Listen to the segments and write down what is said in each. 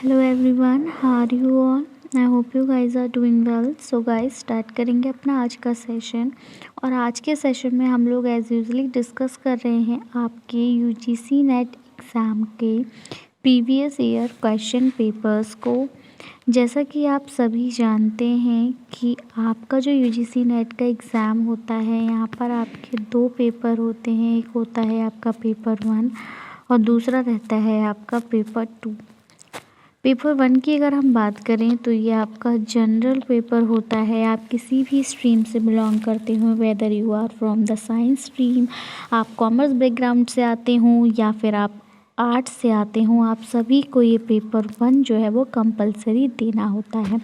Hello everyone, how are you all? I hope you guys are doing well. So guys, start करेंगे अपना आज का session. और आज के सेशन में हम लोग एज यूजली डिस्कस कर रहे हैं आपके यूजीसी नेट एग्ज़ाम के प्रीवियस ईयर क्वेश्चन पेपर्स को। जैसा कि आप सभी जानते हैं कि आपका जो यूजीसी नेट का एग्ज़ाम होता है, यहाँ पर आपके दो पेपर होते हैं। एक होता है आपका पेपर 1 और दूसरा रहता है आपका पेपर 2। पेपर 1 की अगर हम बात करें तो ये आपका जनरल पेपर होता है। आप किसी भी स्ट्रीम से बिलोंग करते हो, whether you are from the science stream, आप कॉमर्स बैकग्राउंड से आते हो या फिर आप आर्ट्स से आते हो, आप सभी को ये पेपर 1 जो है वो कंपलसरी देना होता है।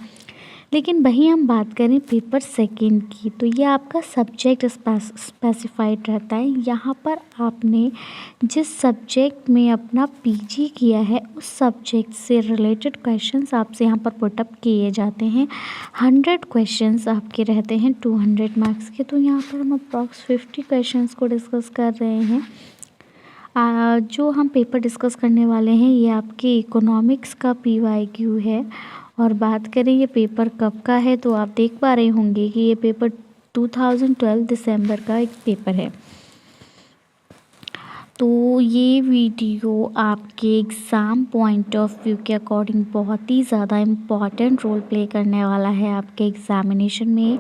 लेकिन वहीं हम बात करें पेपर 2 की, तो ये आपका सब्जेक्ट स्पेसिफाइड रहता है। यहाँ पर आपने जिस सब्जेक्ट में अपना पीजी किया है उस सब्जेक्ट से रिलेटेड क्वेश्चंस आपसे यहाँ पर पुटअप किए जाते हैं। 100 क्वेश्चंस आपके रहते हैं 200 मार्क्स के। तो यहाँ पर हम अप्रॉक्स 50 क्वेश्चंस को डिस्कस कर रहे हैं। जो हम पेपर डिस्कस करने वाले हैं ये आपके इकोनॉमिक्स का PYQ है। और बात करें ये पेपर कब का है, तो आप देख पा रहे होंगे कि ये पेपर 2012 दिसंबर का एक पेपर है। तो ये वीडियो आपके एग्ज़ाम पॉइंट ऑफ व्यू के अकॉर्डिंग बहुत ही ज़्यादा इम्पॉर्टेंट रोल प्ले करने वाला है आपके एग्ज़ामिनेशन में।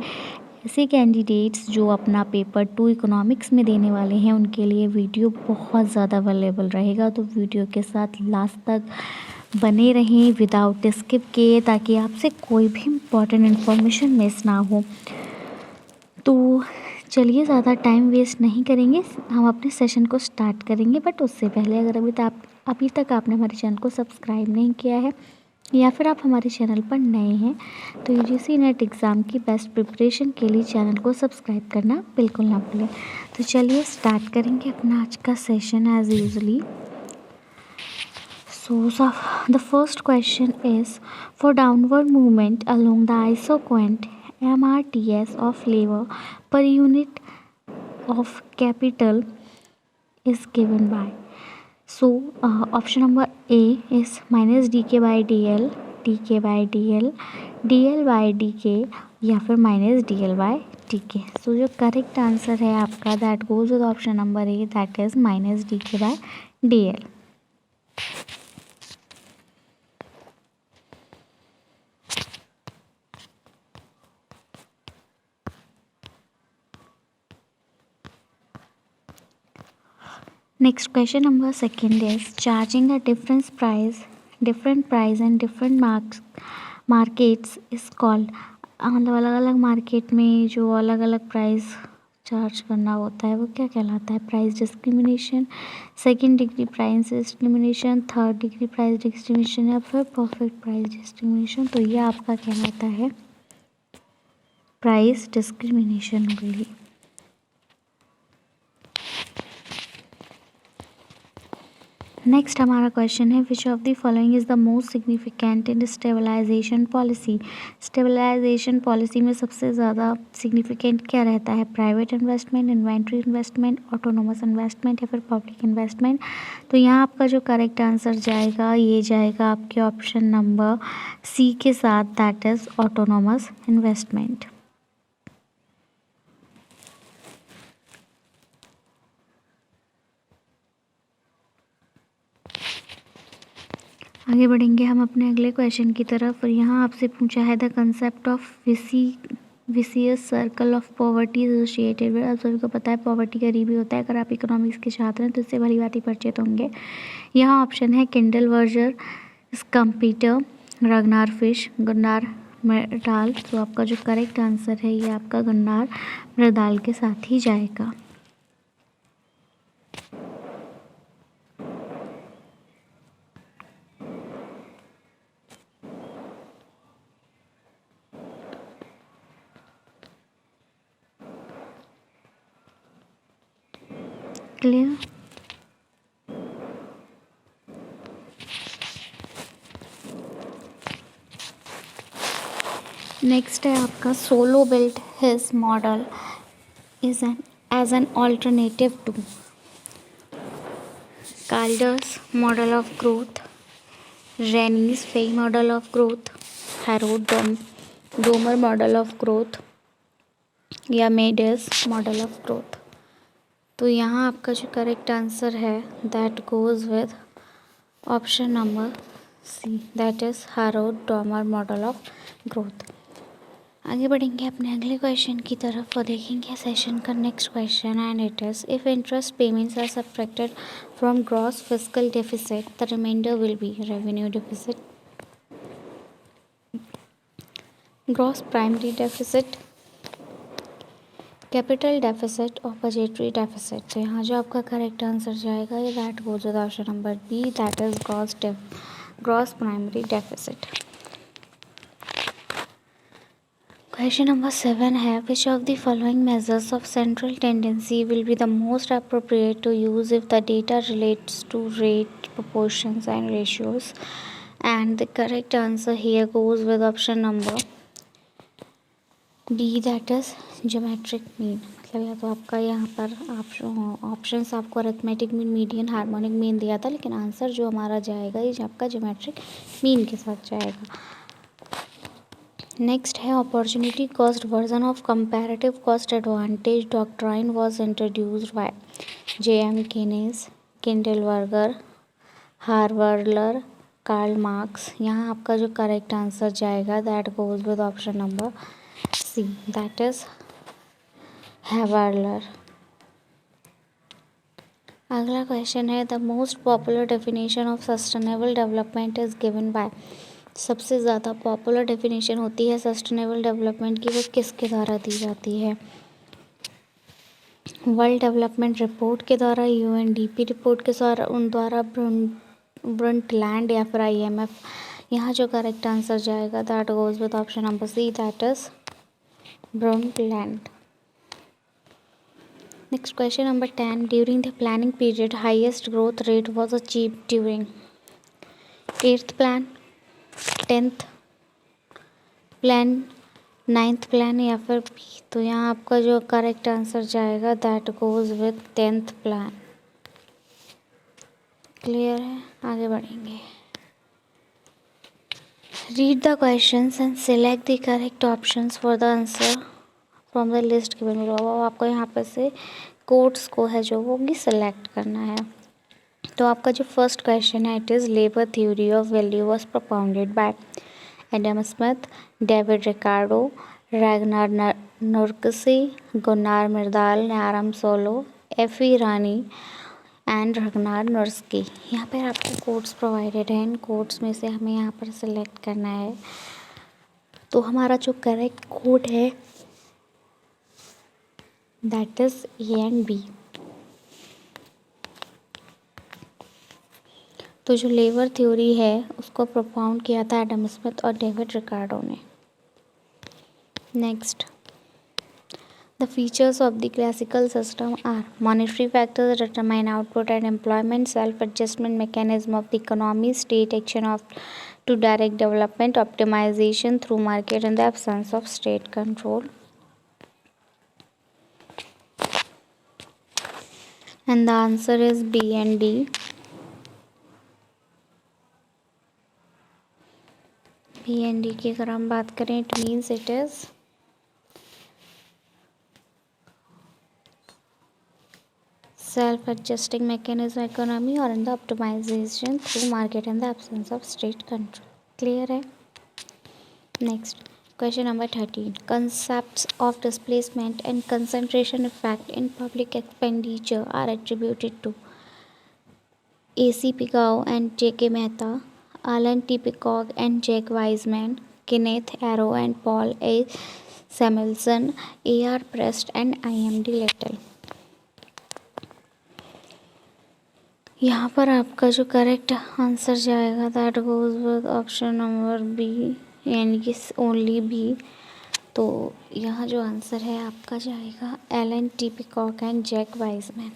ऐसे कैंडिडेट्स जो अपना पेपर 2 इकोनॉमिक्स में देने वाले हैं उनके लिए वीडियो बहुत ज़्यादा अवेलेबल रहेगा। तो वीडियो के साथ लास्ट तक बने रहें विदाउट स्किप के, ताकि आपसे कोई भी इम्पॉर्टेंट इन्फॉर्मेशन मिस ना हो। तो चलिए ज़्यादा टाइम वेस्ट नहीं करेंगे, हम अपने सेशन को स्टार्ट करेंगे। बट उससे पहले अगर अभी तक आपने हमारे चैनल को सब्सक्राइब नहीं किया है या फिर आप हमारे चैनल पर नए हैं, तो यूजीसी नेट एग्ज़ाम की बेस्ट प्रिपरेशन के लिए चैनल को सब्सक्राइब करना बिल्कुल ना भूलें। तो चलिए स्टार्ट करेंगे अपना आज का session as usually. So the first question is, for downward movement along the isoquant MRTS of labor per unit of capital is given by. So option number A is minus dk by dl, dk by dl, dl by dk या फिर minus dl by dk। सो जो correct answer है आपका that goes with option number A, that is minus dk by dl। Next question number 2 is, charging a different price and different markets is called। मतलब अलग अलग market में जो अलग अलग प्राइस चार्ज करना होता है वो क्या कहलाता है? Price discrimination, second degree price discrimination, third degree price discrimination या फिर परफेक्ट प्राइस डिस्क्रिमिनेशन। तो ये आपका कहलाता है प्राइस डिस्क्रिमिनेशन ओनली। नेक्स्ट हमारा क्वेश्चन है, which of the following is the most significant in stabilization policy. Stabilization policy में सबसे ज़्यादा सिग्निफिकेंट क्या रहता है? Private investment, inventory investment, autonomous investment या फिर पब्लिक इन्वेस्टमेंट। तो यहाँ आपका जो करेक्ट आंसर जाएगा ये जाएगा आपके ऑप्शन नंबर सी के साथ, दैट इज़ ऑटोनोमस इन्वेस्टमेंट। आगे बढ़ेंगे हम अपने अगले क्वेश्चन की तरफ। और यहाँ आपसे पूछा है the concept of vicious circle of poverty associated with. आप सभी को पता है पॉवर्टी गरीबी होता है। अगर आप इकोनॉमिक्स के छात्र हैं तो इससे भली भांति परिचित होंगे। यहाँ ऑप्शन है किंडल वर्जर, स्कम्पीटर, रगनार फिश, गुन्नार मृडाल। तो आपका जो करेक्ट आंसर है ये आपका गुन्नार मृडाल के साथ ही जाएगा। क्लियर? नेक्स्ट है आपका Solow built his model is as an alternative to Kaldor's model of growth, Ranis Fei model of growth, Harrod Domar model of growth या मेडेस मॉडल ऑफ ग्रोथ। तो यहाँ आपका जो करेक्ट आंसर है that goes with option number C, that is Harrod Domar model of growth. आगे बढ़ेंगे अपने अगले क्वेश्चन की तरफ और देखेंगे सेशन का next question and it is if interest payments are subtracted from gross fiscal deficit the reminder will be revenue deficit, gross primary deficit, capital deficit और बजटरी डेफिसिट। तो यहाँ जो आपका करेक्ट आंसर जाएगा ये that goes with option number b, that is gross primary deficit. Question number 7 है which of the following measures of central tendency will be the most appropriate to use if the data relates to rate proportions and ratios, and the correct answer here goes with option number B, that is geometric mean। मतलब या तो आपका यहाँ पर options आपको arithmetic mean, median, harmonic mean दिया था, लेकिन आंसर जो हमारा जाएगा ये आपका ज्योमेट्रिक मीन के साथ जाएगा। नेक्स्ट है opportunity cost version of comparative cost advantage doctrine was introduced by J.M. Keynes, Kindleberger, Haberler, Karl Marx. यहाँ आपका जो करेक्ट आंसर जाएगा that goes with option number C, that is Haberler. अगला question है the most popular definition of sustainable development is given by. सबसे ज़्यादा popular definition होती है सस्टेनेबल डेवलपमेंट की, वो किसके द्वारा दी जाती है? वर्ल्ड डेवलपमेंट रिपोर्ट के द्वारा, UNDP रिपोर्ट के द्वारा, ब्रंटलैंड या फिर IMF। यहाँ जो करेक्ट आंसर जाएगा that goes with option number C, that is Brundtland. Next question number 10 during the planning period highest growth rate was achieved during 8th plan, 10th plan, 9th plan या फिर b. तो यहाँ आपका जो correct answer जाएगा that goes with 10th plan. Clear है? आगे बढ़ेंगे। Read the questions and select the correct options for the answer from the list given below. अब आपको यहाँ पर से कोड्स को है जो वो भी सिलेक्ट करना है। तो आपका जो फर्स्ट क्वेश्चन है it is labour theory of value was propounded by Adam Smith, David Ricardo, Ragnar Nurkse, Gunnar Myrdal, Norman Solow, Fei Ranis and Ragnar Nurkse. यहाँ पर आपको कोड्स प्रोवाइडेड हैं, इन कोड्स में से हमें यहाँ पर सिलेक्ट करना है। तो हमारा जो करेक्ट कोड है that is a and b. तो जो लेबर थ्योरी है उसको प्रोपाउंड किया था एडम स्मिथ और डेविड रिकार्डो ने। Next the features of the classical system are monetary factors determine output and employment, self adjustment mechanism of the economy, state action of to direct development, optimization through market in the absence of state control. And the answer is B and D. B and D की अगर हम बात करें it means it is self-adjusting mechanism economy or in the optimization through market in the absence of state control. Clear है? Next. Question number 13. Concepts of displacement and concentration effect in public expenditure are attributed to A.C. Pigou and J.K. Mehta, Alan T. Peacock and Jack Wiseman, Kenneth Arrow and Paul A. Samuelson, A.R. Prest and I.M.D. Little। यहाँ पर आपका जो correct answer जाएगा that goes with option number b, यानी कि only B. तो यहाँ जो आंसर है आपका जाएगा Alan T Peacock and Jack Wiseman.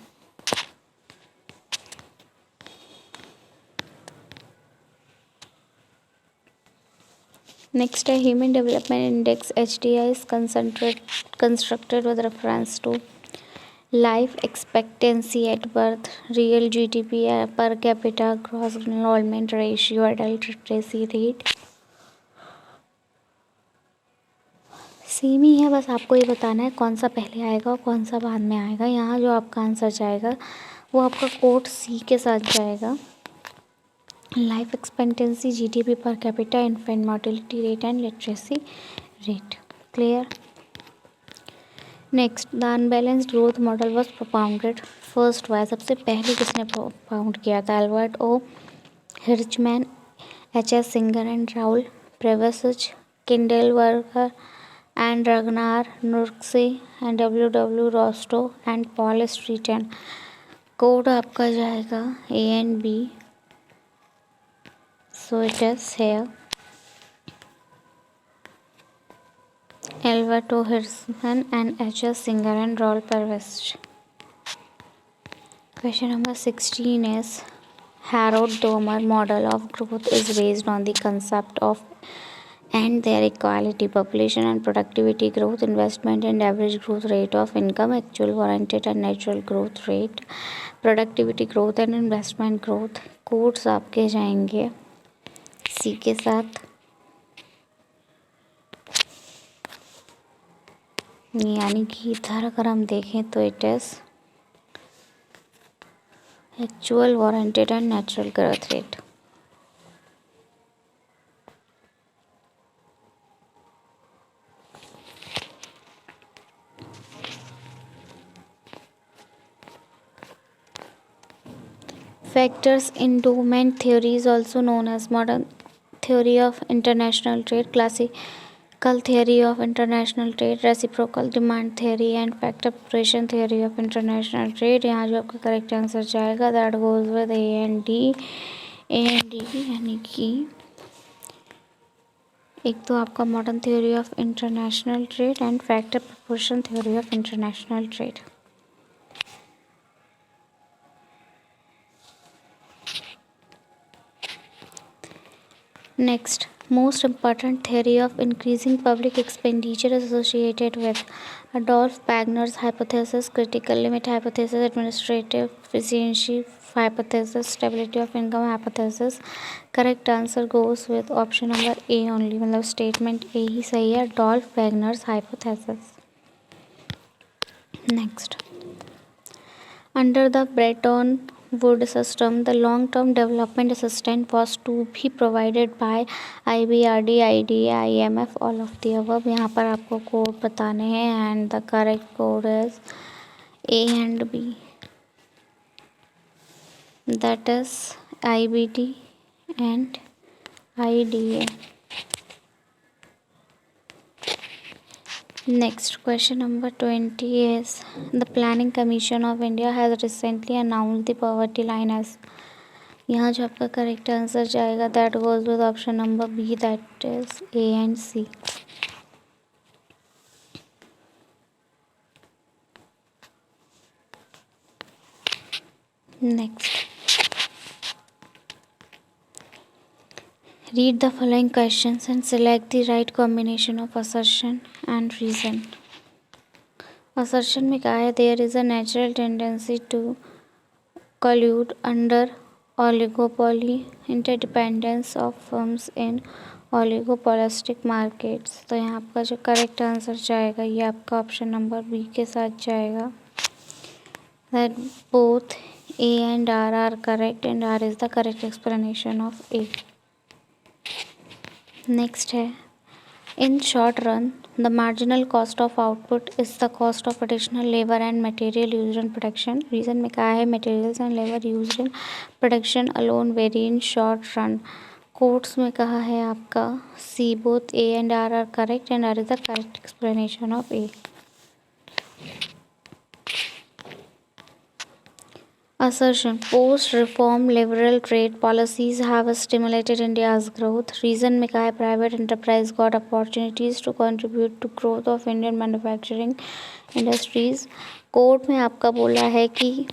Next है human development index HDI is constructed with reference to life expectancy at birth, real GDP per capita, gross enrolment ratio, adult literacy rate. Same ही है, बस आपको ये बताना है कौन सा पहले आएगा और कौन सा बाद में आएगा। यहाँ जो आपका आंसर जाएगा वो आपका कोड सी के साथ जाएगा। Life expectancy, GDP per capita, infant mortality rate and literacy rate. Clear. Next, the unbalanced growth model was propounded first by, सबसे पहले किसने प्रोपाउंड किया था? Albert O Hirschman, H S Singer and Raul Prebisch, Kindleberger and Ragnar Nurkse and W W Rostow and Paul Streeten. Code आपका जाएगा A and B, so it is here Albert O. Hirschman and H. S. Singer and Raoul Pervez. Question number 16 is, Harold Domer model of growth is based on the concept of and their equality, population and productivity growth, investment and average growth rate of income, actual warranted and natural growth rate, productivity growth and investment growth. Codes आपके जाएंगे सी के साथ, यानी कि इधर अगर हम देखें तो it is actual, warranted and natural growth rate. Factors endowment theory is also known as modern theory of international trade, classical theory of international trade, reciprocal demand theory and factor preparation theory of international trade। यहाँ जो आपका correct answer जाएगा that goes with A and D. A and D यानी कि एक तो आपका modern theory of international trade and factor proportion theory of international trade. Next, most important theory of increasing public expenditure associated with Adolf Wagner's hypothesis, critical limit hypothesis, administrative efficiency hypothesis, stability of income hypothesis। Correct answer goes with option number A only, मतलब statement A ही सही है, Adolf Wagner's hypothesis। Next, under the Bretton Woods system, the long-term development assistance was to be provided by IBRD, IDA, IMF, all of the above। यहाँ पर आपको code बताने हैं and the correct code is A and B, that is IBD and IDA। Next, question number 20 is, the Planning Commission of India has recently announced the poverty line as। यहाँ जो आपका correct answer जाएगा that goes with option number b, that is a and c. Next, read the following questions and select the right combination of assertion and reason। assertion में कहा है there is a natural tendency to collude under oligopoly, interdependence of firms in oligopolistic markets। तो यहाँ आपका जो correct answer जाएगा ये आपका ऑप्शन नंबर बी के साथ जाएगा, that both A and R are correct and R is the correct explanation of A। Next है, in short run the marginal cost of output is the cost of additional labour and material use in production. Reason में कहा है materials and labour use in production alone very in short run. Codes में कहा है आपका C, both A and are are correct and are is the correct explanation of A. Assertion, post-reform liberal trade policies have stimulated India's growth। Reason में कहा है private enterprise got opportunities to contribute to growth of Indian manufacturing industries। Court में आपका बोला है कि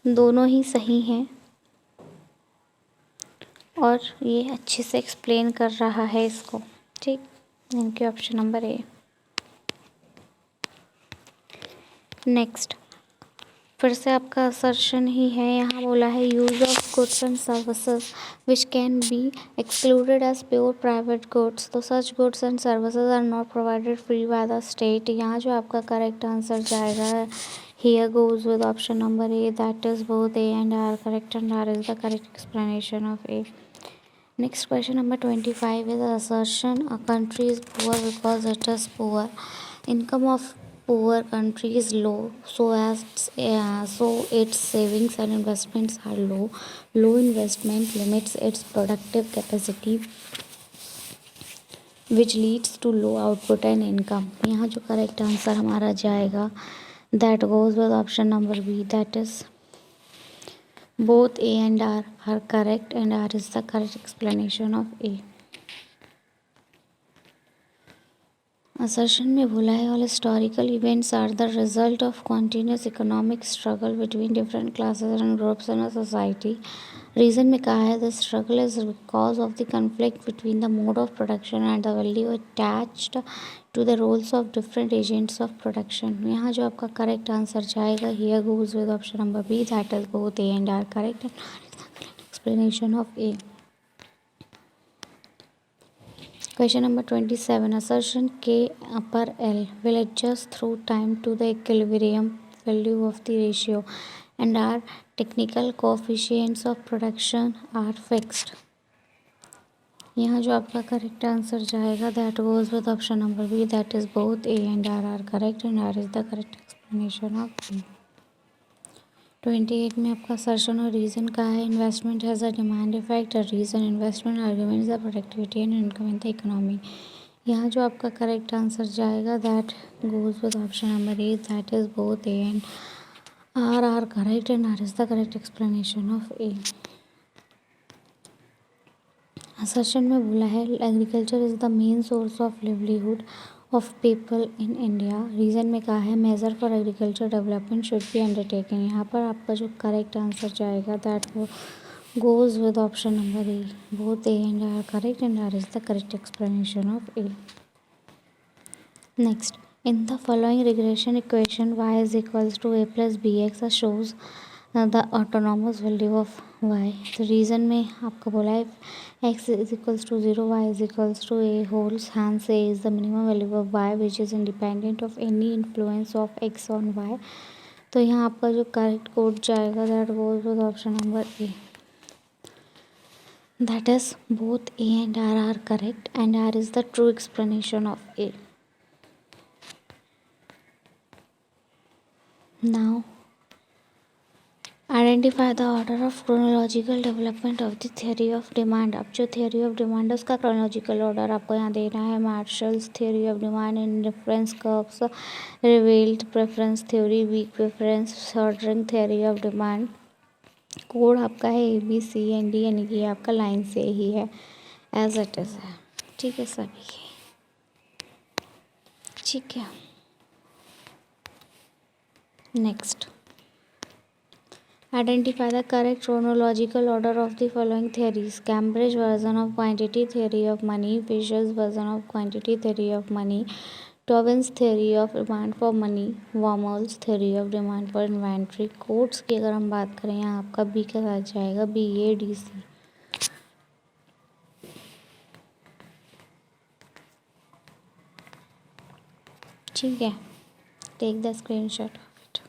दोनों ही सही हैं और ये अच्छे से एक्सप्लेन कर रहा है इसको, ठीक। इनके ऑप्शन नंबर ए। नेक्स्ट फिर से आपका असर्शन ही है, यहाँ बोला है use of goods and services which can be excluded as pure private goods, तो such goods and services are not provided free by the state. यहाँ जो आपका करेक्ट आंसर जाएगा here goes with option number A, that is both A and are correct and are is the correct explanation of A. Next question number 25 is assertion a country is poor because it is poor. Income of poor country is low, so its savings and investments are low. Low investment limits its productive capacity, which leads to low output and income. यहाँ जो correct answer हमारा जाएगा that goes with option number B, that is both A and R are correct and R is the correct explanation of A. Assertion में बोला है all historical events are the result of continuous economic struggle between different classes and groups in a society. Reason में कहा है the struggle is because of the conflict between the mode of production and the value attached to the roles of different agents of production. यहाँ जो आपका correct answer जाएगा here goes with option number B, that is both A and R correct and explanation of A. Question number 27. Assertion K upper L will adjust through time to the equilibrium value of the ratio and our technical coefficients of production are fixed. यहाँ जो आपका correct answer जाएगा that goes with option number b, that is both A and are are correct and are is the correct explanation of b. 28 में आपका assertion और reason का है investment has a demand effect, a reason investment argument the productivity and income in the economy. यहाँ जो आपका correct answer जाएगा that goes with option number A, that is both A and are are correct and are is the correct explanation of a. Assertion में बोला है agriculture is the main source of livelihood of people in India. Reason में कहा है major for agriculture development should be undertaken. यहाँ पर आपका जो करेक्ट आंसर जाएगा दैट वो goes with option number a, both A and are correct and are is the correct explanation of a. Next in the following regression equation y is equals to a plus bx shows the autonomous value of y। तो reason में आपको बोला है x is equals to 0, y is equals to a wholes, hence a is the minimum value of y which is independent of any influence of x on y। तो यहाँ आपका जो correct code जाएगा that goes with option number A, that is both A and R are correct and R is the true explanation of A. Now identify the order of chronological development of the theory of demand। अब जो theory of demand है उसका chronological order आपको यहाँ देना है। Marshall's theory of demand in reference curves, revealed preference theory, weak preference, ordering theory of demand। Code आपका है a b c and d, यानी कि आपका लाइन से ही है एज इट इज़ है। ठीक है सभी, ठीक है। Next identify the correct chronological order of the following theories: Cambridge version of quantity theory of money, Fisher's version of quantity theory of money, Tobin's theory of demand for money, Wormhole's theory of demand for inventory। Codes की अगर हम बात करें यहाँ आपका B के साथ जाएगा बी ए डी सी। ठीक है, take the screenshot of it.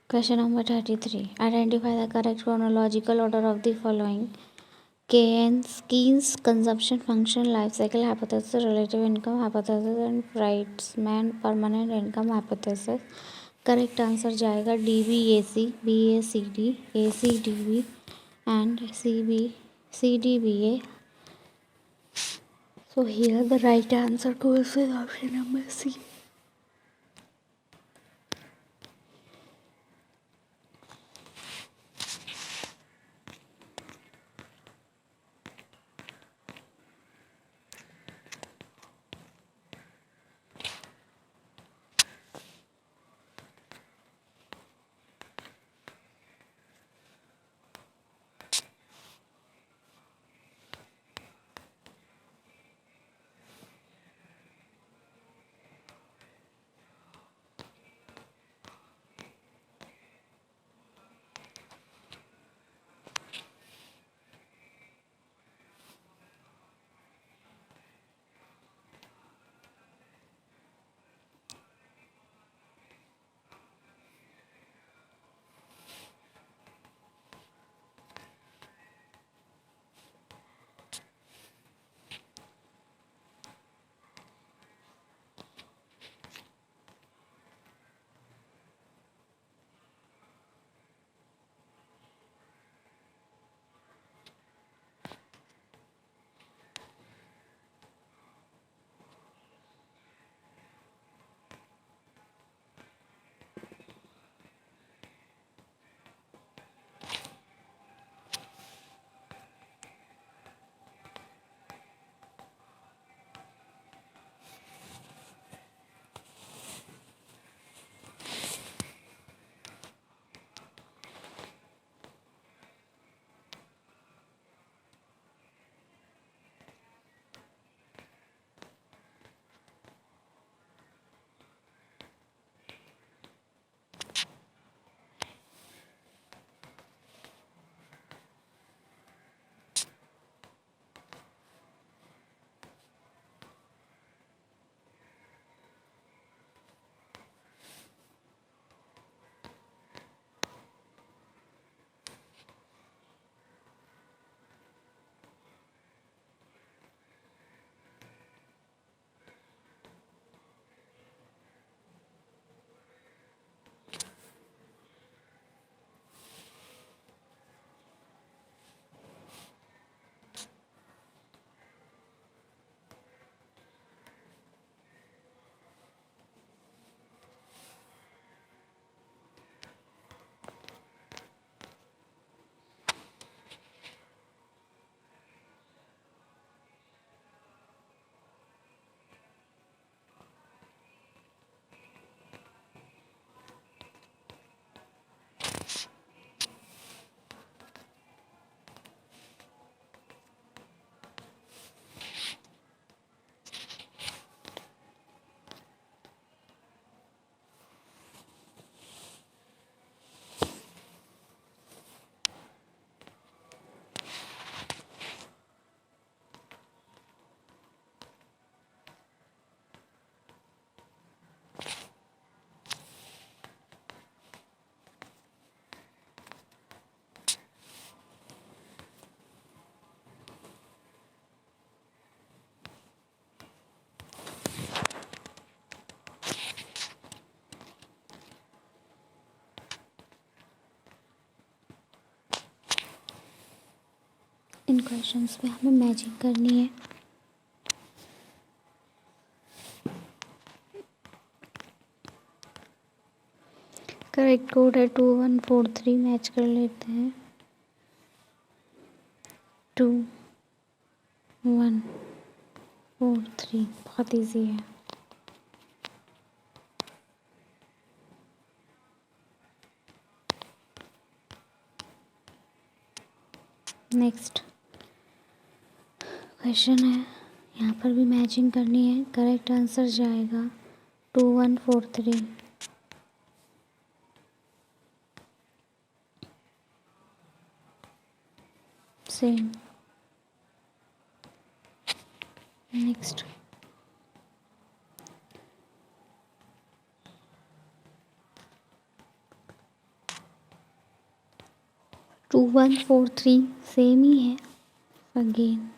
Question number 33. Identify the correct chronological order of the following: Keynes consumption function, life cycle hypothesis, relative income hypothesis and Friedman permanent income hypothesis। Correct answer जाएगा D B A C, B A C D, A C D B and C D B A. So here the right answer goes with option number C. Questions में हमें matching करनी है। Correct code है 2143, match कर लेते हैं। 2143 बहुत easy है। नेक्स्ट क्वेश्चन है, यहाँ पर भी मैचिंग करनी है। करेक्ट आंसर जाएगा 2143। सेम। नेक्स्ट 2143 सेम ही है again.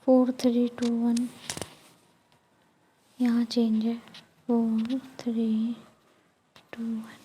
Four three two one, यहाँ चेंज है 4321।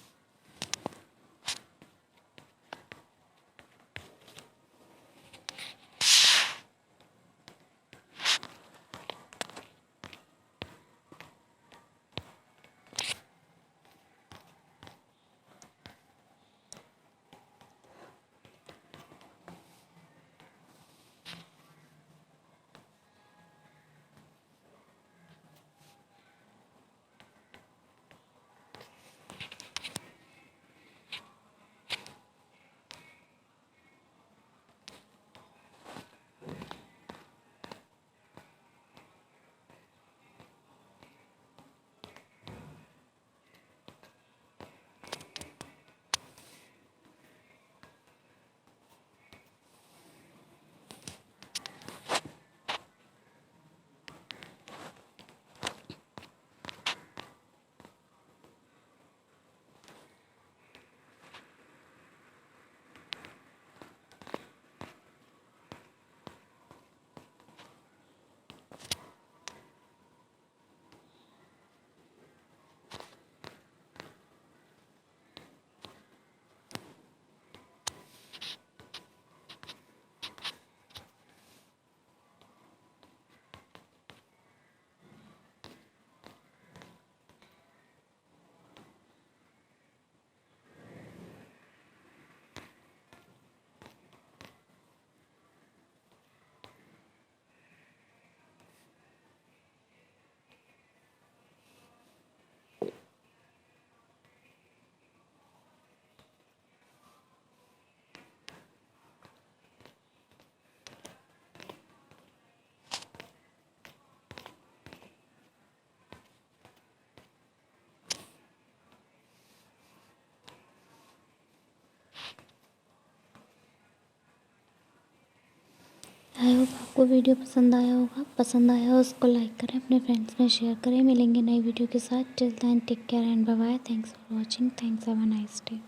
आई होप आपको वीडियो पसंद आया होगा। पसंद आया हो उसको लाइक करें, अपने फ्रेंड्स में शेयर करें। मिलेंगे नई वीडियो के साथ। Till then take care and bye bye. Thanks for watching. Thanks, have a nice day.